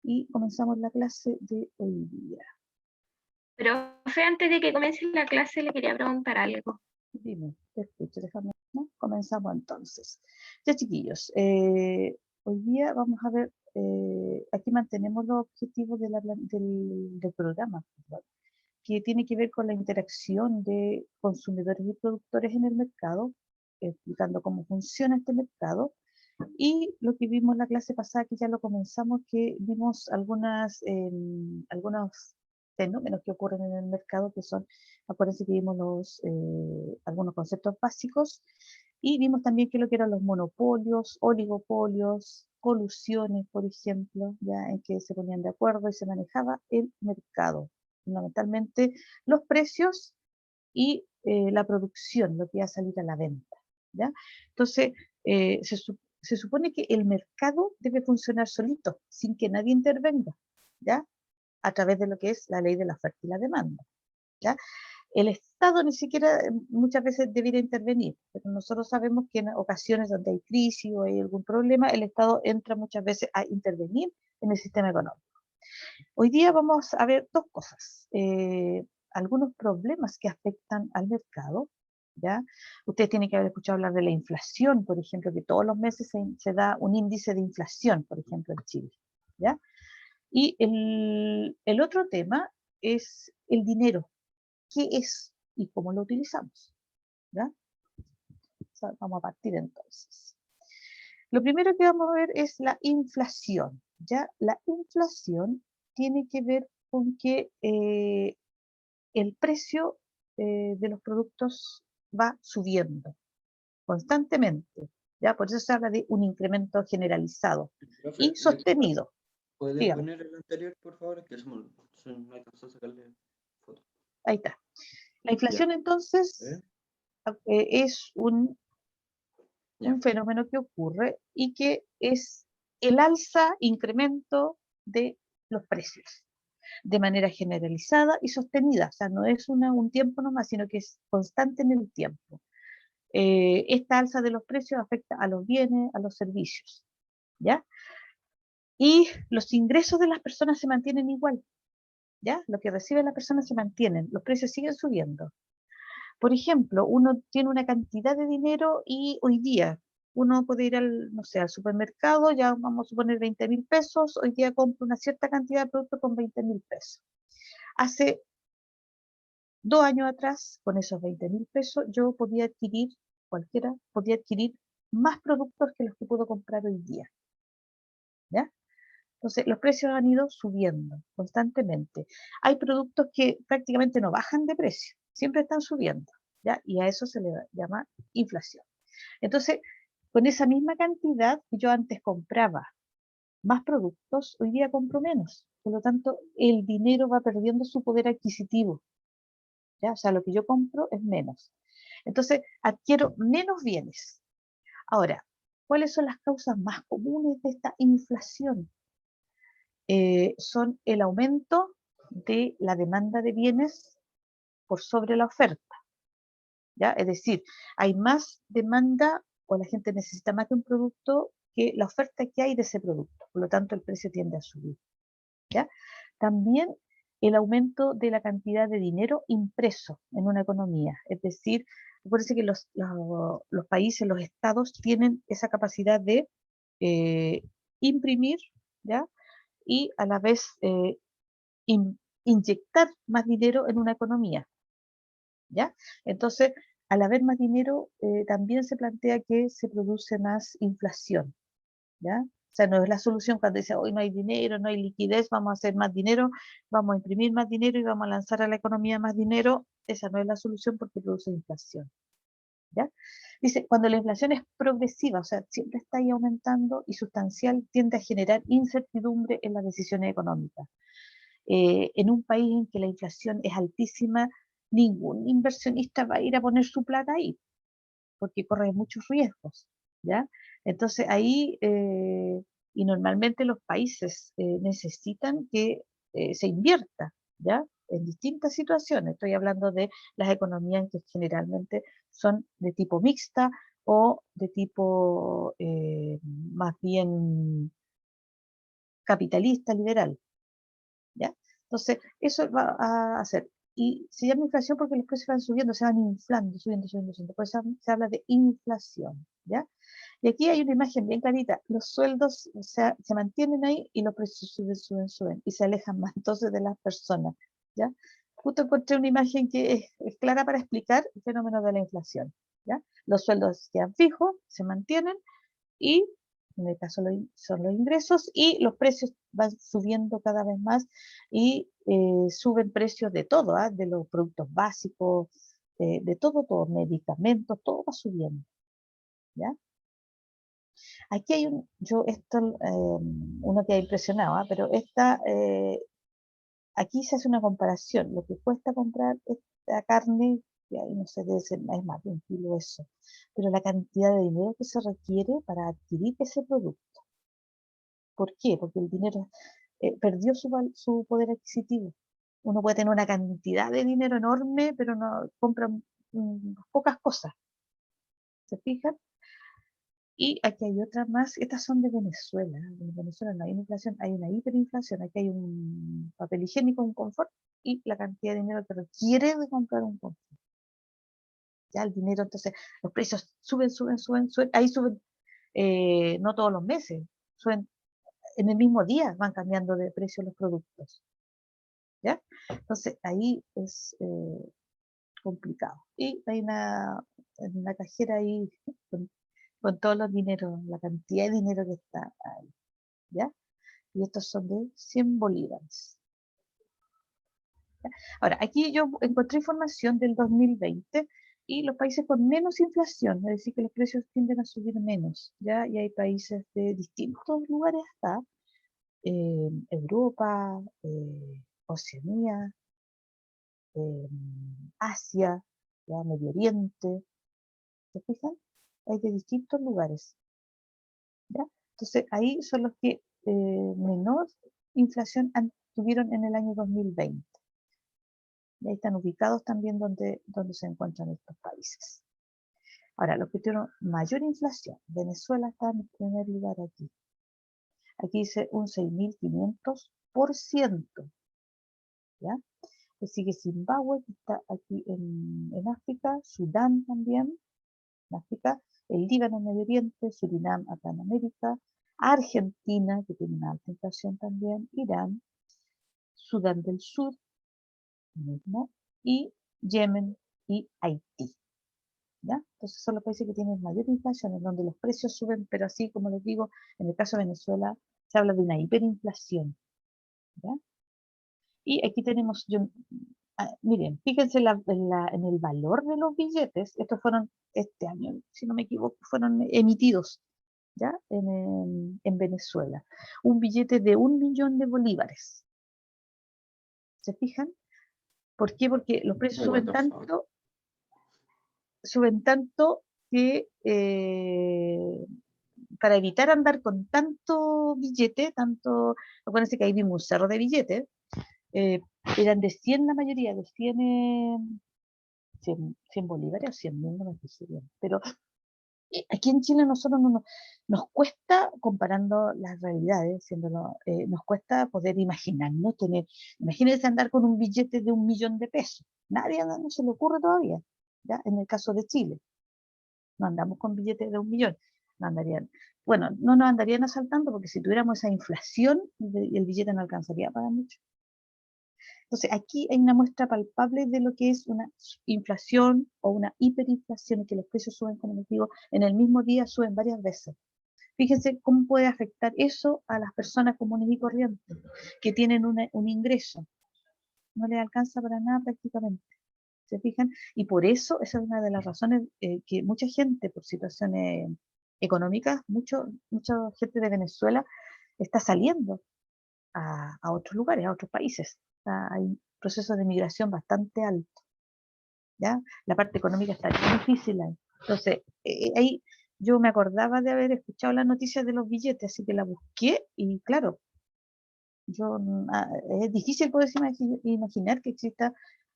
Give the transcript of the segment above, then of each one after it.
Y comenzamos la clase de hoy día. Profe, antes de que comience la clase le quería preguntar algo. Dime, te escucho, déjame, ¿no? Comenzamos entonces. Ya, chiquillos, hoy día vamos a ver, aquí mantenemos los objetivos del programa, ¿verdad? Que tiene que ver con la interacción de consumidores y productores en el mercado, explicando cómo funciona este mercado. Y lo que vimos en la clase pasada, que ya lo comenzamos, que vimos algunos fenómenos que ocurren en el mercado, que son, acuérdense que vimos algunos conceptos básicos, y vimos también que lo que eran los monopolios, oligopolios, colusiones, por ejemplo, ya en que se ponían de acuerdo y se manejaba el mercado, fundamentalmente los precios y la producción, lo que va a salir a la venta, ¿ya? Entonces, se supone que el mercado debe funcionar solito, sin que nadie intervenga, ¿ya? A través de lo que es la ley de la oferta y la demanda, ¿ya? El Estado ni siquiera muchas veces debiera intervenir, pero nosotros sabemos que en ocasiones donde hay crisis o hay algún problema, el Estado entra muchas veces a intervenir en el sistema económico. Hoy día vamos a ver dos cosas. Algunos problemas que afectan al mercado, ¿ya? Ustedes tienen que haber escuchado hablar de la inflación, por ejemplo, que todos los meses se da un índice de inflación, por ejemplo, en Chile, ¿ya? Y el otro tema es el dinero. ¿Qué es y cómo lo utilizamos? ¿Ya? O sea, vamos a partir entonces. Lo primero que vamos a ver es la inflación, ¿ya? La inflación tiene que ver con que el precio de los productos va subiendo constantemente, ¿ya? Por eso se habla de un incremento generalizado Profe, y sostenido. ¿puede Dígame, poner el anterior, por favor? Que se me alcanzó a sacarle foto. ahí está. La Ya. inflación entonces es Ya. un fenómeno que ocurre y que es el alza, incremento de los precios de manera generalizada y sostenida. O sea, no es un tiempo nomás, sino que es constante en el tiempo. Esta alza de los precios afecta a los bienes, a los servicios, ¿ya? Y los ingresos de las personas se mantienen igual, ¿ya? Lo que reciben las personas se mantienen, los precios siguen subiendo. Por ejemplo, uno tiene una cantidad de dinero y hoy día uno puede ir no sé, al supermercado, ya vamos a suponer 20.000 pesos, hoy día compro una cierta cantidad de productos con 20.000 pesos. Hace 2 años atrás, con esos 20.000 pesos, yo cualquiera podía adquirir más productos que los que puedo comprar hoy día, ¿ya? Entonces, los precios han ido subiendo constantemente. Hay productos que prácticamente no bajan de precio, siempre están subiendo, ¿ya? Y a eso se le llama inflación. Entonces, con esa misma cantidad que yo antes compraba más productos, hoy día compro menos. Por lo tanto, el dinero va perdiendo su poder adquisitivo, ¿ya? O sea, lo que yo compro es menos. Entonces, adquiero menos bienes. Ahora, ¿cuáles son las causas más comunes de esta inflación? Son el aumento de la demanda de bienes por sobre la oferta, ¿ya? Es decir, hay más demanda o la gente necesita más de un producto que la oferta que hay de ese producto, por lo tanto el precio tiende a subir, ¿ya? También el aumento de la cantidad de dinero impreso en una economía, es decir, acuérdense que los países, los estados tienen esa capacidad de eh, imprimir, ¿ya? Y a la vez inyectar más dinero en una economía, ¿ya? Entonces, al haber más dinero, también se plantea que se produce más inflación, ¿ya? O sea, no es la solución cuando dice, hoy no hay dinero, no hay liquidez, vamos a hacer más dinero, vamos a imprimir más dinero y vamos a lanzar a la economía más dinero. Esa no es la solución porque produce inflación, ¿ya? Dice, cuando la inflación es progresiva, o sea, siempre está ahí aumentando y sustancial, tiende a generar incertidumbre en las decisiones económicas. En un país en que la inflación es altísima, ningún inversionista va a ir a poner su plata ahí, porque corre muchos riesgos, ¿ya? Entonces ahí, y normalmente los países necesitan que se invierta, ¿ya? En distintas situaciones. Estoy hablando de las economías que generalmente son de tipo mixta o de tipo más bien capitalista, liberal. ¿Ya? Entonces, eso va a hacer. Y se llama inflación porque los precios van subiendo, se van inflando, subiendo, subiendo, subiendo. Por eso se habla de inflación. ¿Ya? Y aquí hay una imagen bien clarita. Los sueldos se mantienen ahí y los precios suben, suben, suben. Y se alejan más entonces de las personas. ¿Ya? Justo encontré una imagen que es clara para explicar el fenómeno de la inflación. ¿Ya? Los sueldos quedan fijos, se mantienen y en el caso son los ingresos y los precios van subiendo cada vez más y suben precios de todo, ¿ah? De los productos básicos, de todo, todo, medicamentos, todo va subiendo. ¿Ya? Aquí hay uno que ha impresionado, ¿ah? Pero aquí se hace una comparación, lo que cuesta comprar esta carne, que ahí no sé, es más de 1 kilo eso, pero la cantidad de dinero que se requiere para adquirir ese producto. ¿Por qué? Porque el dinero perdió su poder adquisitivo. Uno puede tener una cantidad de dinero enorme, pero no compra pocas cosas. ¿Se fijan? Y aquí hay otra más, estas son de Venezuela. En Venezuela no hay inflación, hay una hiperinflación. Aquí hay un papel higiénico, un confort y la cantidad de dinero que requiere de comprar un confort. Ya el dinero, entonces los precios suben, suben, suben, suben. Ahí suben, no todos los meses, suben en el mismo día, van cambiando de precio los productos. ¿Ya? Entonces ahí es complicado. Y hay una cajera ahí con todos los dineros, la cantidad de dinero que está ahí. ¿Ya? Y estos son de 100 bolívares. ¿Ya? Ahora, aquí yo encontré información del 2020 y los países con menos inflación, es decir, que los precios tienden a subir menos, ¿ya? Y hay países de distintos lugares acá, Europa, Oceanía, Asia, ¿ya? Medio Oriente, ¿se fijan? Hay de distintos lugares, ¿ya? Entonces, ahí son los que menor inflación tuvieron en el año 2020. Y ahí están ubicados también donde se encuentran estos países. Ahora, los que tuvieron mayor inflación, Venezuela está en el primer lugar aquí. Aquí dice un 6.500%. ¿Ya? Le sigue Zimbabue, que está aquí en África, Sudán también, en África, el Líbano en Medio Oriente, Surinam acá en América, Argentina, que tiene una alta inflación también, Irán, Sudán del Sur, mismo, y Yemen y Haití. ¿Ya? Entonces son los países que tienen mayor inflación, en donde los precios suben, pero así como les digo, en el caso de Venezuela se habla de una hiperinflación. ¿Ya? Y aquí tenemos, miren, fíjense en el valor de los billetes, estos fueron este año, si no me equivoco, fueron emitidos, ¿ya? En Venezuela. Un billete de 1 millón de bolívares. ¿Se fijan? ¿Por qué? Porque los precios What the fuck? suben tanto que para evitar andar con tanto billete, acuérdense que ahí vimos un cerro de billetes, eran de 100 la mayoría, de 100 bolívares o 100.000, no me fijé bien. Pero aquí en Chile nosotros nos cuesta, comparando las realidades, nos cuesta poder imaginarnos imagínense andar con un billete de 1 millón de pesos. No se le ocurre todavía, ¿ya? En el caso de Chile. No andamos con billetes de 1 millón. No andarían, bueno, no nos andarían asaltando porque si tuviéramos esa inflación, el billete no alcanzaría para mucho. Entonces, aquí hay una muestra palpable de lo que es una inflación o una hiperinflación, en que los precios suben, como les digo, en el mismo día suben varias veces. Fíjense cómo puede afectar eso a las personas comunes y corrientes, que tienen un ingreso. No les alcanza para nada prácticamente. ¿Se fijan? Y por eso esa es una de las razones que mucha gente, por situaciones económicas, mucha gente de Venezuela está saliendo a otros lugares, a otros países. Hay procesos de migración bastante altos. ¿Ya? La parte económica está muy difícil ahí. Entonces, ahí yo me acordaba de haber escuchado las noticias de los billetes, así que la busqué y claro, es difícil poder imaginar que exista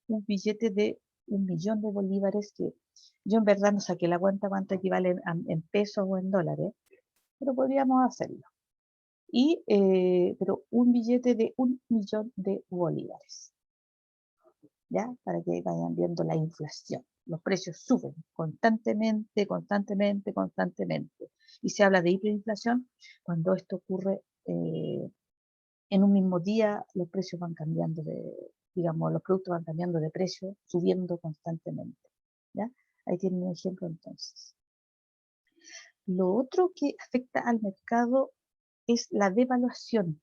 un billete de 1 millón de bolívares, que yo en verdad no saqué la cuenta cuánto equivalen en pesos o en dólares, pero podríamos hacerlo. pero un billete de 1.000.000 de bolívares, ¿ya? Para que vayan viendo la inflación. Los precios suben constantemente, constantemente, constantemente. Y se habla de hiperinflación cuando esto ocurre en un mismo día, los precios van cambiando digamos, los productos van cambiando de precio, subiendo constantemente, ¿ya? Ahí tienen un ejemplo entonces. Lo otro que afecta al mercado es la devaluación,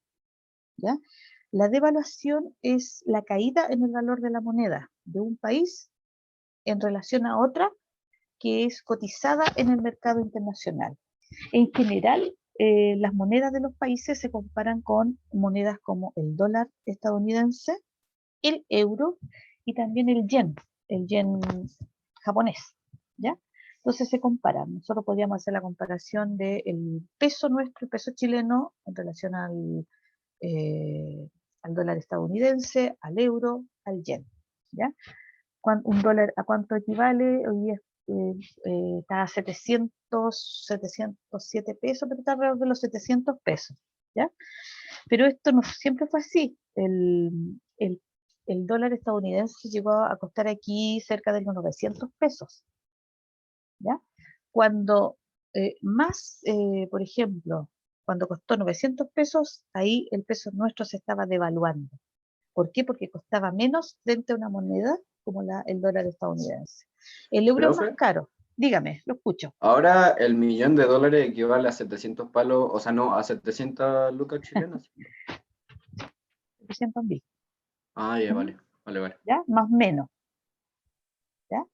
¿ya? La devaluación es la caída en el valor de la moneda de un país en relación a otra que es cotizada en el mercado internacional. En general, las monedas de los países se comparan con monedas como el dólar estadounidense, el euro y también el yen japonés, ¿ya? Entonces se comparan. Nosotros podríamos hacer la comparación del peso nuestro, el peso chileno, en relación al dólar estadounidense, al euro, al yen, ¿ya? Un dólar a cuánto equivale, hoy día está a 707 pesos, pero está alrededor de los 700 pesos, ¿ya? Pero esto no siempre fue así. El dólar estadounidense llegó a costar aquí cerca de los 900 pesos, ¿ya? Cuando por ejemplo, cuando costó 900 pesos, ahí el peso nuestro se estaba devaluando. ¿Por qué? Porque costaba menos frente a una moneda como el dólar estadounidense. El euro es más Profe, caro. Dígame, lo escucho. ahora el $1.000.000 equivale a 700 palos, o sea, no, a 700 lucas chilenas. 300.000, Ah, ya, vale, vale, vale. ¿ya? Más o menos, ¿ya?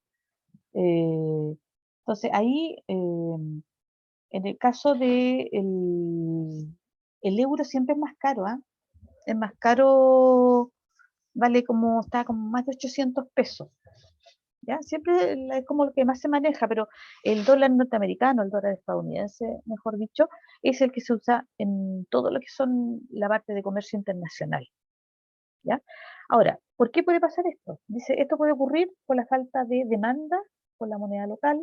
Entonces ahí, en el caso de el euro siempre es más caro, ¿ah? Es más caro, está como más de 800 pesos, ¿ya? Siempre es como lo que más se maneja, pero el dólar norteamericano, el dólar estadounidense, mejor dicho, es el que se usa en todo lo que son la parte de comercio internacional, ¿ya? Ahora, ¿por qué puede pasar esto? Dice, esto puede ocurrir por la falta de demanda por la moneda local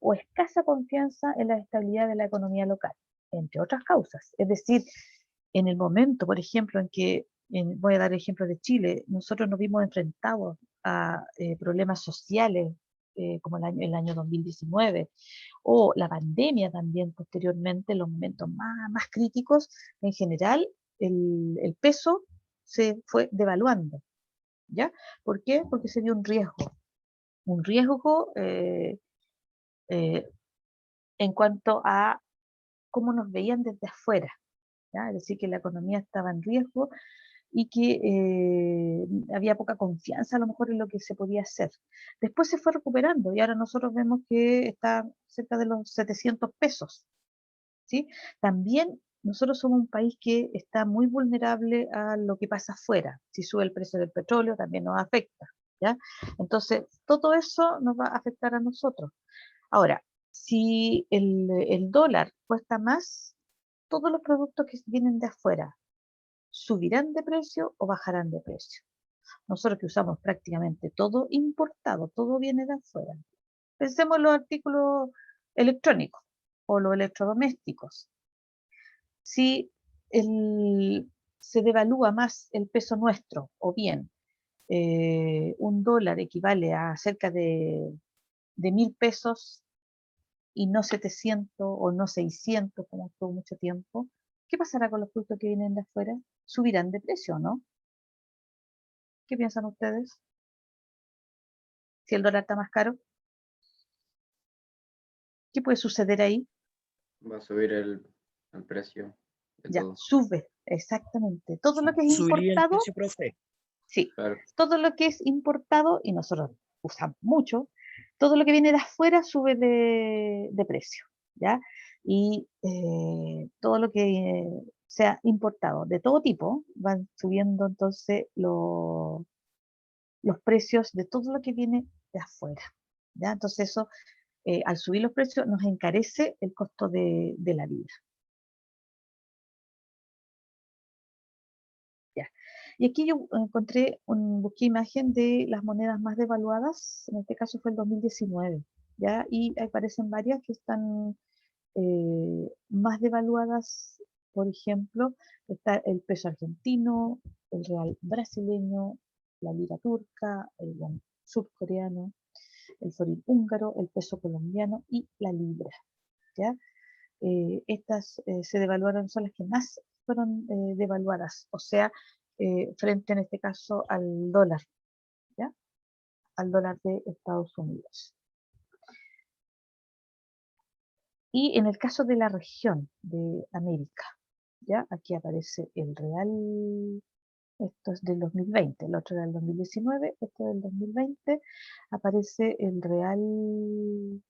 o escasa confianza en la estabilidad de la economía local, entre otras causas. Es decir, en el momento, por ejemplo, en que, voy a dar el ejemplo de Chile, nosotros nos vimos enfrentados a problemas sociales, como el año 2019, o la pandemia también posteriormente, en los momentos más críticos, en general, el peso se fue devaluando, ¿ya? ¿Por qué? Porque se dio un riesgo en cuanto a cómo nos veían desde afuera, ¿ya? Es decir, que la economía estaba en riesgo y que había poca confianza a lo mejor en lo que se podía hacer. Después se fue recuperando y ahora nosotros vemos que está cerca de los 700 pesos, ¿sí? También nosotros somos un país que está muy vulnerable a lo que pasa afuera. Si sube el precio del petróleo, también nos afecta, ¿ya? Entonces, todo eso nos va a afectar a nosotros. Ahora, si el dólar cuesta más, todos los productos que vienen de afuera subirán de precio o bajarán de precio. Nosotros que usamos prácticamente todo importado, todo viene de afuera. Pensemos en los artículos electrónicos o los electrodomésticos. Si se devalúa más el peso nuestro, o bien un dólar equivale a cerca de 1.000 pesos y no 700 o no 600 como estuvo mucho tiempo, ¿qué pasará con los productos que vienen de afuera? ¿Subirán de precio o no? ¿Qué piensan ustedes? Si el dólar está más caro, ¿qué puede suceder ahí? Va a subir el precio de Ya, todo. sube, exactamente. Todo lo que es Subiría el importado, precio, profe. sí, Claro. todo lo que es importado, y nosotros usamos mucho, todo lo que viene de afuera sube de precio, ¿ya? Y todo lo que sea importado de todo tipo, van subiendo entonces los precios de todo lo que viene de afuera, ¿ya? Entonces eso, al subir los precios, nos encarece el costo de la vida. Ya. Y aquí yo busqué imagen de las monedas más devaluadas, en este caso fue el 2019, ¿ya? Y aparecen varias que están más devaluadas por ejemplo, está el peso argentino, el real brasileño, la lira turca, el won surcoreano, el forint húngaro, el peso colombiano y la libra. ¿Ya? Estas se devaluaron, son las que más fueron devaluadas, o sea, frente en este caso al dólar, ¿ya? Al dólar de Estados Unidos. Y en el caso de la región de América, ¿ya? Aquí aparece el real, esto es del 2020, el otro era del 2019, esto del 2020, aparece el real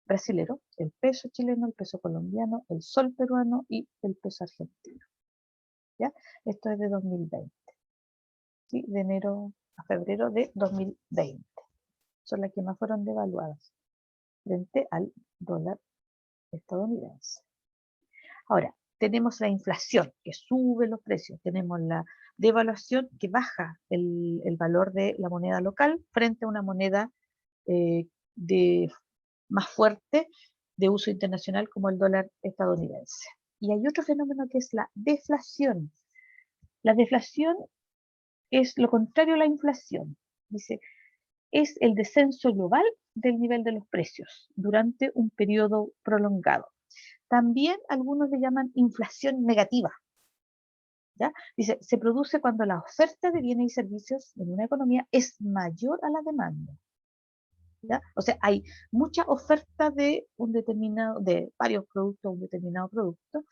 brasilero, el peso chileno, el peso colombiano, el sol peruano y el peso argentino. ¿Ya? Esto es de 2020, ¿sí? De enero a febrero de 2020. Son las que más fueron devaluadas frente al dólar estadounidense. Ahora, tenemos la inflación que sube los precios, tenemos la devaluación que baja el valor de la moneda local frente a una moneda más fuerte de uso internacional como el dólar estadounidense. Y hay otro fenómeno que es la deflación. La deflación es lo contrario a la inflación. Dice, es el descenso global del nivel de los precios durante un periodo prolongado. También algunos le llaman inflación negativa. ¿Ya? Dice, se produce cuando la oferta de bienes y servicios en una economía es mayor a la demanda. ¿Ya? O sea, hay mucha oferta de varios productos, un determinado producto,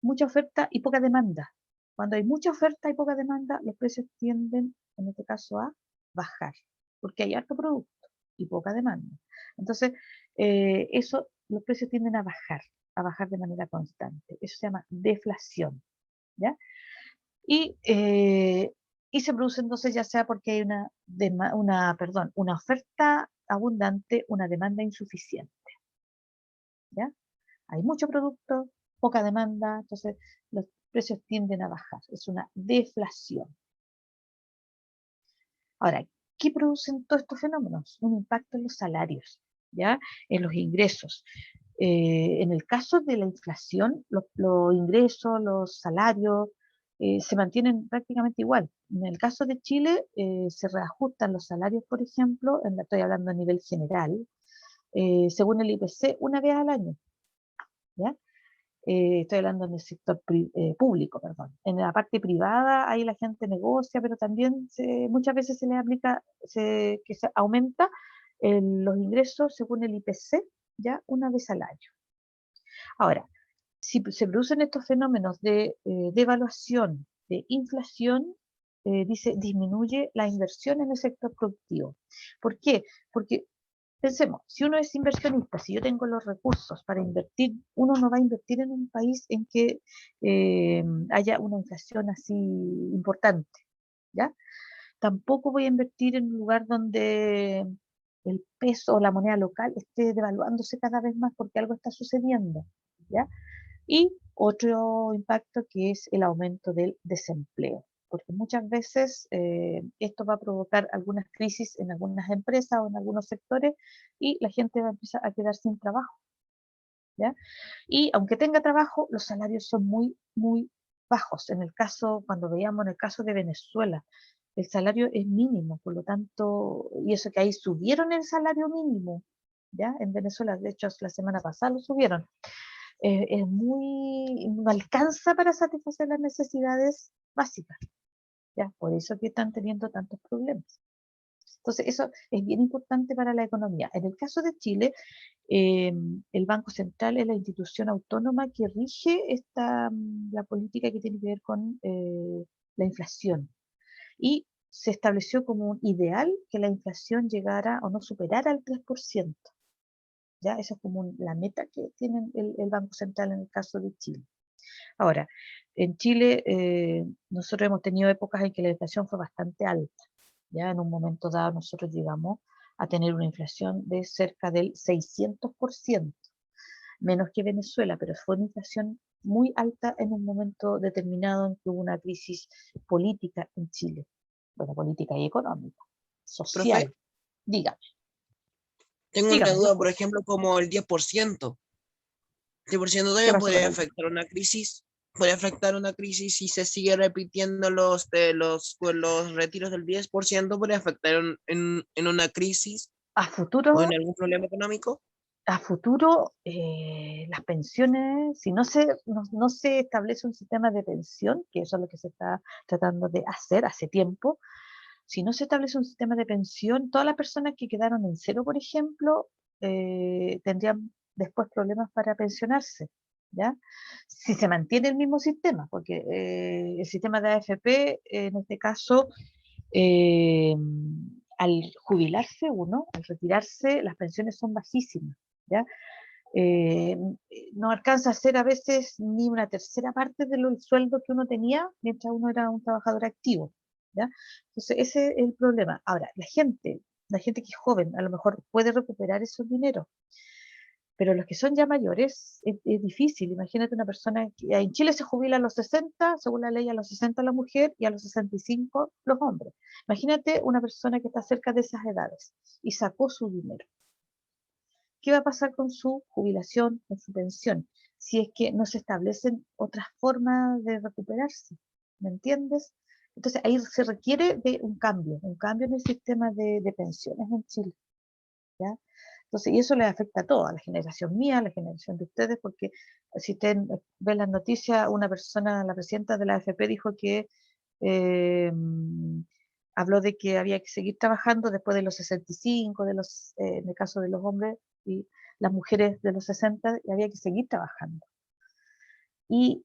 mucha oferta y poca demanda. Cuando hay mucha oferta y poca demanda, los precios tienden, en este caso, a bajar, porque hay harto producto y poca demanda. Entonces, los precios tienden a bajar de manera constante. Eso se llama deflación, ¿ya? Y se produce entonces ya sea porque hay una oferta abundante, una demanda insuficiente, ¿ya? Hay mucho producto, poca demanda, entonces los precios tienden a bajar. Es una deflación. Ahora, ¿qué producen todos estos fenómenos? Un impacto en los salarios, ¿ya? En los ingresos. En el caso de la inflación, los ingresos, los salarios, se mantienen prácticamente igual. En el caso de Chile, se reajustan los salarios, por ejemplo, estoy hablando a nivel general, según el IPC, una vez al año, ¿ya? Estoy hablando en el sector público, perdón. En la parte privada, ahí la gente negocia, pero también muchas veces se le aplica que se aumenta los ingresos según el IPC, ya una vez al año. Ahora, si se producen estos fenómenos de devaluación, de inflación, dice, disminuye la inversión en el sector productivo. ¿Por qué? Porque pensemos, si uno es inversionista, si yo tengo los recursos para invertir, uno no va a invertir en un país en que haya una inflación así importante, ¿ya? Tampoco voy a invertir en un lugar donde el peso o la moneda local esté devaluándose cada vez más porque algo está sucediendo, ¿ya? Y otro impacto que es el aumento del desempleo, porque muchas veces esto va a provocar algunas crisis en algunas empresas o en algunos sectores y la gente va a empezar a quedar sin trabajo, ¿ya? Y aunque tenga trabajo, los salarios son muy, muy bajos. Cuando veíamos en el caso de Venezuela, el salario es mínimo, por lo tanto, y eso que ahí subieron el salario mínimo, ¿ya? En Venezuela, de hecho, la semana pasada lo subieron. No alcanza para satisfacer las necesidades básicas, ¿ya? Por eso que están teniendo tantos problemas. Entonces, eso es bien importante para la economía. En el caso de Chile, el Banco Central es la institución autónoma que rige la política que tiene que ver con la inflación. Y se estableció como un ideal que la inflación llegara o no superara el 3%. ¿Ya? Esa es como la meta que tiene el Banco Central en el caso de Chile. Ahora, en Chile nosotros hemos tenido épocas en que la inflación fue bastante alta. Ya en un momento dado nosotros llegamos a tener una inflación de cerca del 600%, menos que Venezuela, pero fue una inflación muy alta en un momento determinado en que hubo una crisis política en Chile. Bueno, política y económica, social. Profe, Dígame, tengo una dígame, lo duda, por escucho. ejemplo, como el 10%. 10% ¿Qué también pasó puede con él? afectar una crisis. Puede afectar una crisis si se sigue repitiendo los retiros del 10%, puede afectar en una crisis A futuro, o en algún problema económico. las pensiones, si no se establece un sistema de pensión, que eso es lo que se está tratando de hacer hace tiempo, si no se establece un sistema de pensión, todas las personas que quedaron en cero, por ejemplo, tendrían después problemas para pensionarse, ¿ya? Si se mantiene el mismo sistema, porque el sistema de AFP, en este caso, eh, al jubilarse uno, al retirarse, las pensiones son bajísimas, ¿ya? Eh, no alcanza a ser a veces ni una tercera parte del sueldo que uno tenía mientras uno era un trabajador activo, ¿ya? Entonces, ese es el problema. Ahora, la gente que es joven, a lo mejor puede recuperar esos dineros, pero los que son ya mayores es difícil. Imagínate una persona que en Chile se jubila a los 60, según la ley a los 60 la mujer y a los 65 los hombres. Imagínate una persona que está cerca de esas edades y sacó su dinero. ¿Qué va a pasar con su jubilación, con su pensión? Si es que no se establecen otras formas de recuperarse, ¿me entiendes? Entonces ahí se requiere de un cambio en el sistema de pensiones en Chile, ¿ya? Entonces, y eso les afecta a todos, a la generación mía, a la generación de ustedes, porque si ustedes ven las noticias, una persona, la presidenta de la AFP dijo que eh, habló de que había que seguir trabajando después de los 65, en el caso de los hombres y las mujeres de los 60, y había que seguir trabajando. Y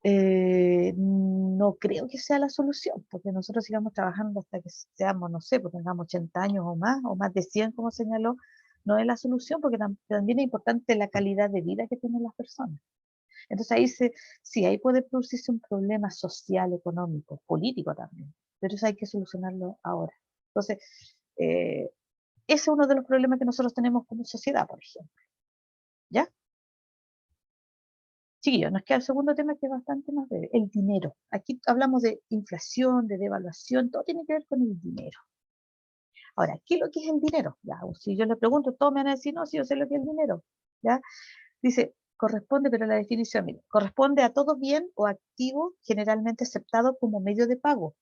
no creo que sea la solución, porque nosotros sigamos trabajando hasta que seamos, no sé, pues tengamos 80 años o más de 100, como señaló, no es la solución, porque también es importante la calidad de vida que tienen las personas. Entonces sí, ahí puede producirse un problema social, económico, político también, pero eso hay que solucionarlo ahora. Entonces, ese es uno de los problemas que nosotros tenemos como sociedad, por ejemplo. ¿Ya? Chiquillos, nos queda el segundo tema que es bastante más breve, el dinero. Aquí hablamos de inflación, de devaluación, todo tiene que ver con el dinero. Ahora, ¿qué es lo que es el dinero? Ya, si yo le pregunto, todos me van a decir, no, si yo sé lo que es el dinero. ¿Ya? Dice, corresponde, pero la definición, mire, corresponde a todo bien o activo generalmente aceptado como medio de pago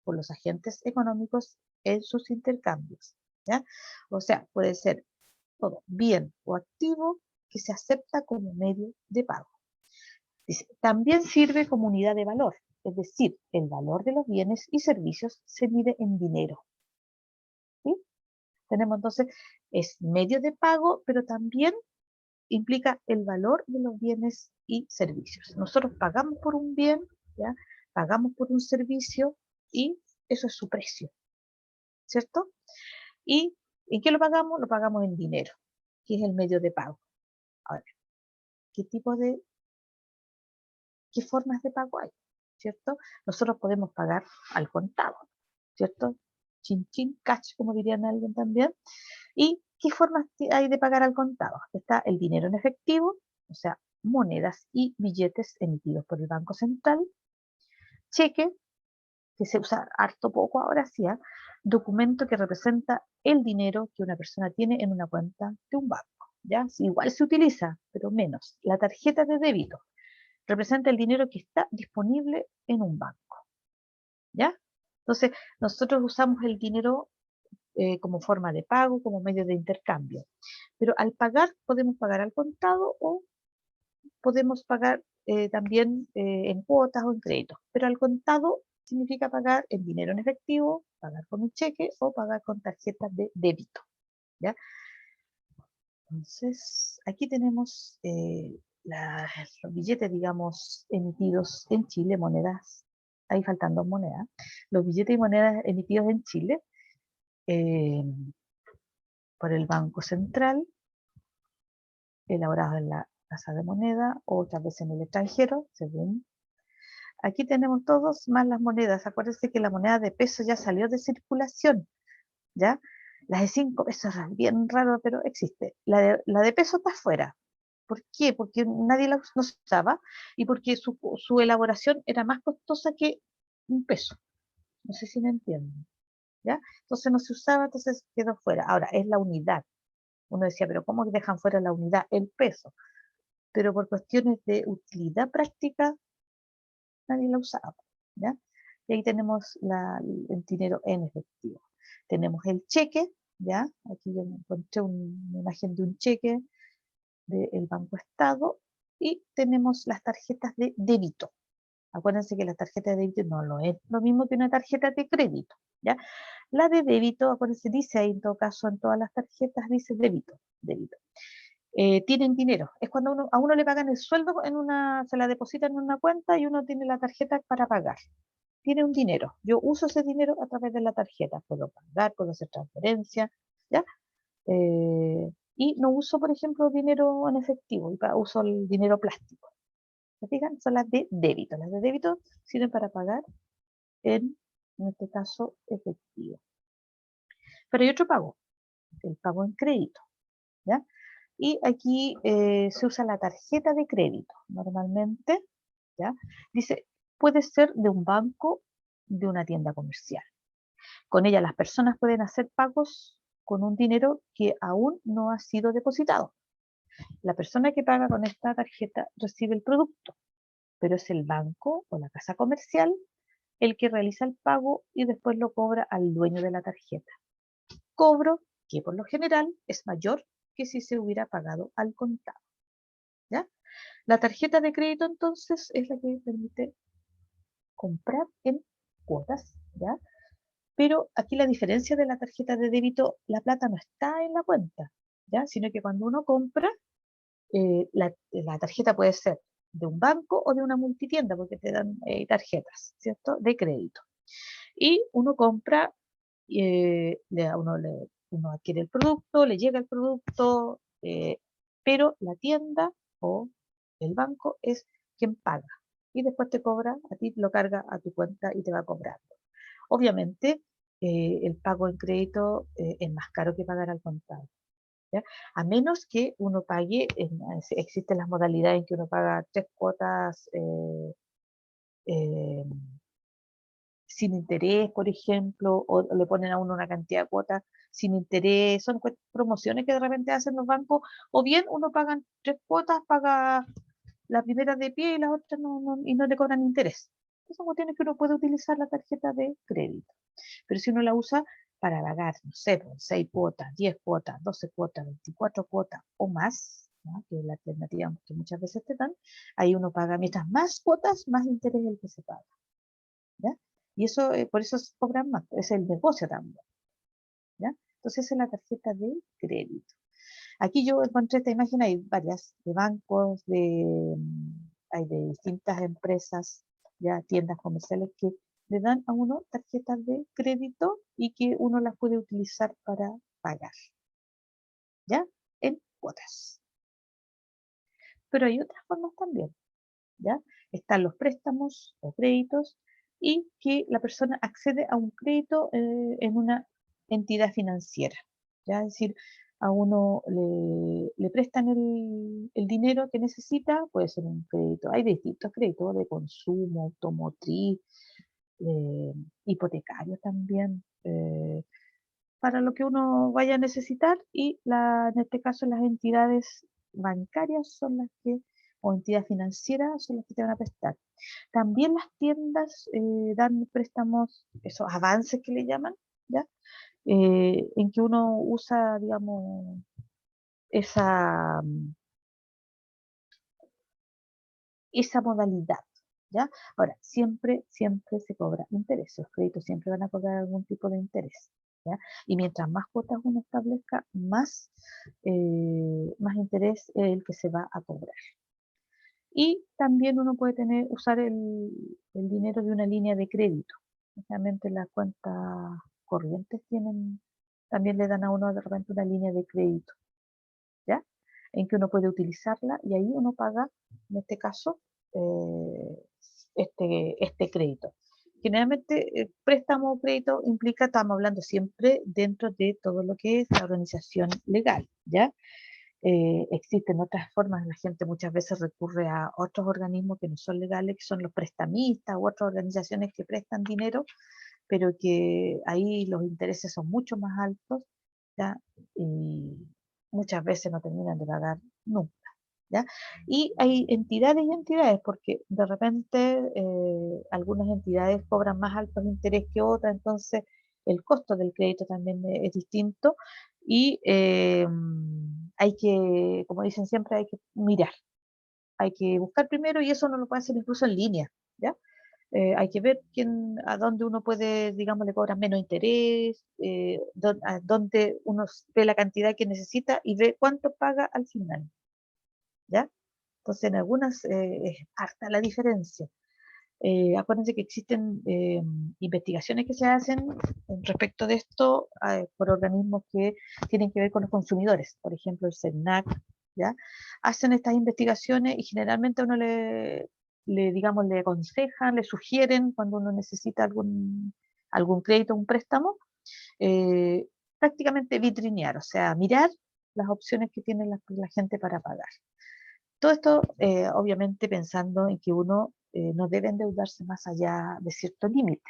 por los agentes económicos en sus intercambios. ¿Ya? O sea, puede ser todo bien o activo que se acepta como medio de pago. Dice, también sirve como unidad de valor, es decir, el valor de los bienes y servicios se mide en dinero. ¿Sí? Tenemos entonces, es medio de pago, pero también implica el valor de los bienes y servicios. Nosotros pagamos por un bien, ¿ya? Pagamos por un servicio y eso es su precio, ¿cierto? ¿Y en qué lo pagamos? Lo pagamos en dinero, que es el medio de pago. Ahora, ¿qué formas de pago hay? ¿Cierto? Nosotros podemos pagar al contado, ¿cierto? Chin chin, cash, como dirían alguien también. ¿Y qué formas hay de pagar al contado? Está el dinero en efectivo, o sea, monedas y billetes emitidos por el Banco Central, cheque, que se usa harto poco ahora sí, documento que representa el dinero que una persona tiene en una cuenta de un banco, ¿ya? Sí, igual se utiliza, pero menos. La tarjeta de débito representa el dinero que está disponible en un banco, ¿ya? Entonces, nosotros usamos el dinero como forma de pago, como medio de intercambio. Pero al pagar, podemos pagar al contado o podemos pagar también en cuotas o en créditos. Pero al contado significa pagar en dinero en efectivo, pagar con un cheque o pagar con tarjetas de débito, ¿ya? Entonces, aquí tenemos los billetes, digamos, emitidos en Chile, monedas, ahí faltan dos monedas, los billetes y monedas emitidos en Chile eh, por el Banco Central, elaborados en la Casa de Moneda o otras veces en el extranjero, según. Aquí tenemos todos más las monedas. Acuérdense que la moneda de peso ya salió de circulación, ¿ya? Las de 5 pesos es bien raro, pero existe. La de peso está afuera. ¿Por qué? Porque nadie la usaba y porque su elaboración era más costosa que un peso. No sé si me entienden, ¿ya? Entonces no se usaba, entonces quedó fuera. Ahora, es la unidad. Uno decía, pero ¿cómo dejan fuera la unidad? El peso. pero por cuestiones de utilidad práctica nadie la usaba, ¿ya? Y ahí tenemos el dinero en efectivo. Tenemos el cheque, ¿ya? Aquí yo me encontré una imagen de un cheque del Banco Estado y tenemos las tarjetas de débito. Acuérdense que la tarjeta de débito no lo es lo mismo que una tarjeta de crédito, ¿ya? La de débito, acuérdense, dice ahí en todo caso en todas las tarjetas, dice débito, débito. Tienen dinero. Es cuando a uno le pagan el sueldo, se la depositan en una cuenta y uno tiene la tarjeta para pagar. Tiene un dinero. Yo uso ese dinero a través de la tarjeta. Puedo pagar, puedo hacer transferencia, ¿ya? Y no uso, por ejemplo, dinero en efectivo, uso el dinero plástico. ¿Se fijan? Son las de débito. Las de débito sirven para pagar en este caso, efectivo. Pero hay otro pago, el pago en crédito, ¿ya? Y aquí se usa la tarjeta de crédito, normalmente, ¿ya? Dice, puede ser de un banco, de una tienda comercial. Con ella las personas pueden hacer pagos con un dinero que aún no ha sido depositado. La persona que paga con esta tarjeta recibe el producto, pero es el banco o la casa comercial el que realiza el pago y después lo cobra al dueño de la tarjeta. Cobro que por lo general es mayor que si se hubiera pagado al contado, ¿ya? La tarjeta de crédito entonces es la que permite comprar en cuotas, ¿ya? Pero aquí la diferencia de la tarjeta de débito, la plata no está en la cuenta, ¿ya? Sino que cuando uno compra, la tarjeta puede ser de un banco o de una multitienda, porque te dan tarjetas, ¿cierto? De crédito. Y uno compra, uno adquiere el producto, le llega el producto, pero la tienda o el banco es quien paga. Y después te cobra, a ti lo carga a tu cuenta y te va cobrando. Obviamente, el pago en crédito es más caro que pagar al contado, ¿ya? A menos que uno pague, existen las modalidades en que uno paga 3 cuotas eh, sin interés, por ejemplo, o le ponen a uno una cantidad de cuotas sin interés, son promociones que de repente hacen los bancos, o bien uno paga 3 cuotas, paga la primera de pie y la otra y no le cobran interés. Son cuestiones que uno puede utilizar la tarjeta de crédito. Pero si uno la usa para pagar, no sé, 6 cuotas, 10 cuotas, 12 cuotas, 24 cuotas o más, ¿no? Que es la alternativa que muchas veces te dan, ahí uno paga, mientras más cuotas, más interés es el que se paga, ¿ya? Y eso, por eso se cobran más, es el negocio también, ¿ya? Entonces esa es la tarjeta de crédito. Aquí yo encontré esta imagen, hay varias, de bancos, hay de distintas empresas, ya tiendas comerciales que le dan a uno tarjetas de crédito y que uno las puede utilizar para pagar, ¿ya? En cuotas. Pero hay otras formas también, ¿ya? Están los préstamos o créditos y que la persona accede a un crédito en una entidad financiera, ¿ya? Es decir, a uno le prestan el dinero que necesita, puede ser un crédito, hay distintos créditos de consumo, automotriz, hipotecario también, para lo que uno vaya a necesitar y en este caso las entidades bancarias son las que, o entidades financieras son las que te van a prestar. También las tiendas dan préstamos, esos avances que le llaman, ¿ya? En que uno usa, digamos, esa, esa modalidad, ¿ya? Ahora, siempre se cobra interés, los créditos siempre van a cobrar algún tipo de interés, ¿ya? Y mientras más cuotas uno establezca, más interés es el que se va a cobrar. Y también uno puede usar el dinero de una línea de crédito. Realmente las cuentas corrientes también le dan a uno de repente una línea de crédito, ¿ya? En que uno puede utilizarla y ahí uno paga, en este caso, este crédito. Generalmente, préstamo o crédito implica, estamos hablando siempre dentro de todo lo que es la organización legal, ¿ya? Existen otras formas, la gente muchas veces recurre a otros organismos que no son legales, que son los prestamistas u otras organizaciones que prestan dinero, pero que ahí los intereses son mucho más altos, ¿ya? Y muchas veces no terminan de pagar nunca, ¿ya? Y hay entidades y entidades, porque de repente algunas entidades cobran más altos interés que otras, entonces el costo del crédito también es distinto y hay que, como dicen siempre, hay que mirar, hay que buscar primero y eso no lo puede hacer incluso en línea, ¿ya? Hay que ver a dónde uno puede, digamos, le cobran menos interés, a dónde uno ve la cantidad que necesita y ve cuánto paga al final, ¿ya? Entonces, en algunas es harta la diferencia. Acuérdense que existen investigaciones que se hacen respecto de esto por organismos que tienen que ver con los consumidores, por ejemplo, el CERNAC, ¿ya? Hacen estas investigaciones y generalmente a uno digamos, le aconsejan, le sugieren cuando uno necesita algún crédito, un préstamo, eh, prácticamente vitrinear, o sea, mirar las opciones que tiene la gente para pagar. Todo esto, obviamente, pensando en que uno no debe endeudarse más allá de cierto límite,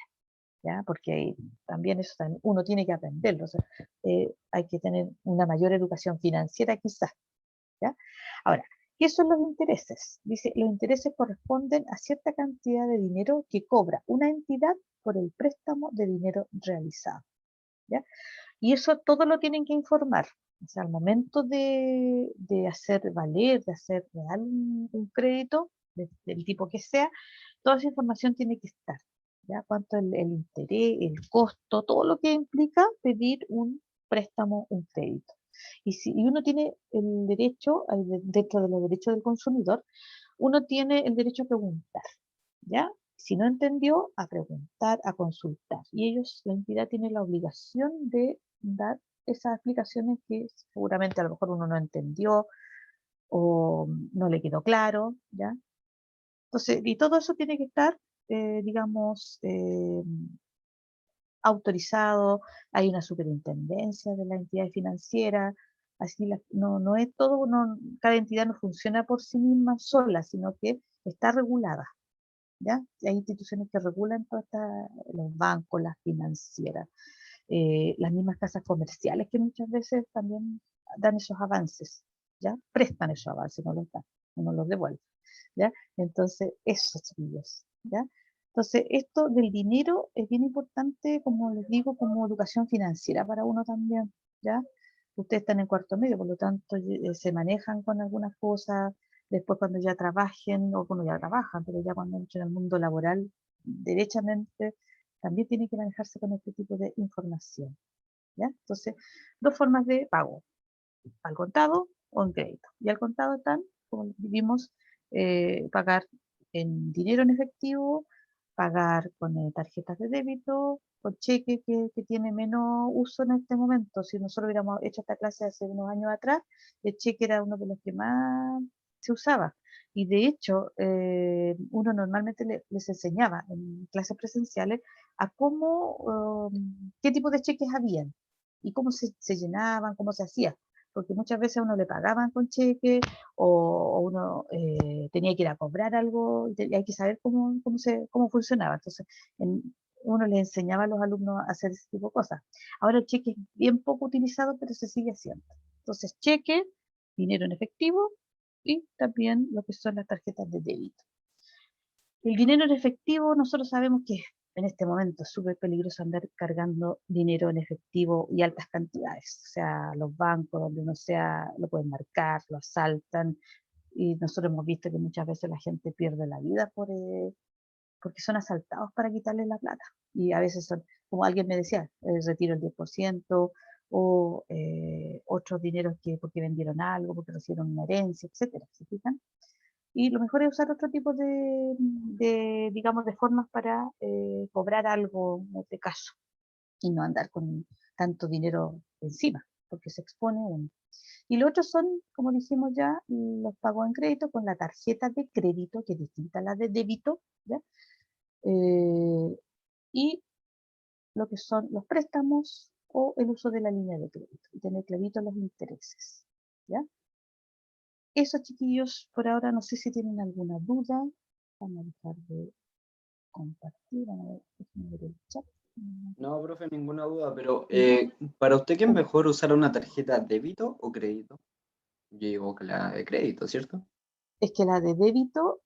¿ya? Porque también eso uno tiene que aprenderlo, o sea, hay que tener una mayor educación financiera quizás, ¿ya? Ahora, ¿qué son los intereses? Dice, los intereses corresponden a cierta cantidad de dinero que cobra una entidad por el préstamo de dinero realizado, ¿ya? Y eso todo lo tienen que informar. O sea, al momento de hacer valer, de hacer real un crédito, del tipo que sea, toda esa información tiene que estar. ¿Ya? Cuánto el interés, el costo, todo lo que implica pedir un préstamo, un crédito. Y uno tiene el derecho, dentro de los derechos del consumidor, uno tiene el derecho a preguntar, ¿ya? Si no entendió, a preguntar, a consultar. Y ellos, la entidad tiene la obligación de dar esas explicaciones que seguramente a lo mejor uno no entendió o no le quedó claro, ¿ya? Entonces, y todo eso tiene que estar, digamos, autorizado, hay una superintendencia de la entidad financiera, así no es todo, cada entidad no funciona por sí misma sola, sino que está regulada, ¿ya? Hay instituciones que regulan los bancos, las financieras, las mismas casas comerciales que muchas veces también dan esos avances, ¿ya? Prestan esos avances, no los dan, uno los devuelve, ¿ya? Entonces, esos chiquillos, ¿ya? Entonces, esto del dinero es bien importante, como les digo, como educación financiera para uno también, ¿ya? Ustedes están en cuarto medio, por lo tanto, se manejan con algunas cosas, después cuando ya trabajen, o cuando ya trabajan, pero ya cuando entren al mundo laboral, derechamente, también tienen que manejarse con este tipo de información, ¿ya? Entonces, dos formas de pago, al contado o en crédito. Y al contado están, como vimos, pagar en dinero en efectivo, pagar con tarjetas de débito, con cheque que tiene menos uso en este momento. Si nosotros hubiéramos hecho esta clase hace unos años atrás, el cheque era uno de los que más se usaba. Y de hecho, uno normalmente les enseñaba en clases presenciales a qué tipo de cheques habían y cómo se llenaban, cómo se hacía. Porque muchas veces a uno le pagaban con cheque o uno tenía que ir a cobrar algo y hay que saber cómo funcionaba. Entonces, uno le enseñaba a los alumnos a hacer ese tipo de cosas. Ahora el cheque es bien poco utilizado, pero se sigue haciendo. Entonces, cheque, dinero en efectivo y también lo que son las tarjetas de débito. El dinero en efectivo, nosotros sabemos que en este momento es súper peligroso andar cargando dinero en efectivo y altas cantidades. O sea, los bancos, donde uno sea, lo pueden marcar, lo asaltan. Y nosotros hemos visto que muchas veces la gente pierde la vida porque son asaltados para quitarles la plata. Y a veces son, como alguien me decía, retiro el 10% o otros dineros porque vendieron algo, porque recibieron una herencia, etcétera. ¿Se fijan? Y lo mejor es usar otro tipo digamos, de formas para cobrar algo en este caso y no andar con tanto dinero encima, porque se expone uno. Y lo otro son, como dijimos ya, los pagos en crédito con la tarjeta de crédito, que es distinta a la de débito, ¿ya? Y lo que son los préstamos o el uso de la línea de crédito, y tener clarito los intereses, ¿ya? Eso, chiquillos, por ahora no sé si tienen alguna duda. Vamos a dejar de compartir. Vamos a ver, déjenme ver el chat. No, profe, ninguna duda, pero ¿para usted qué es mejor usar una tarjeta débito o crédito? Yo digo que la de crédito, ¿cierto? Es que la de débito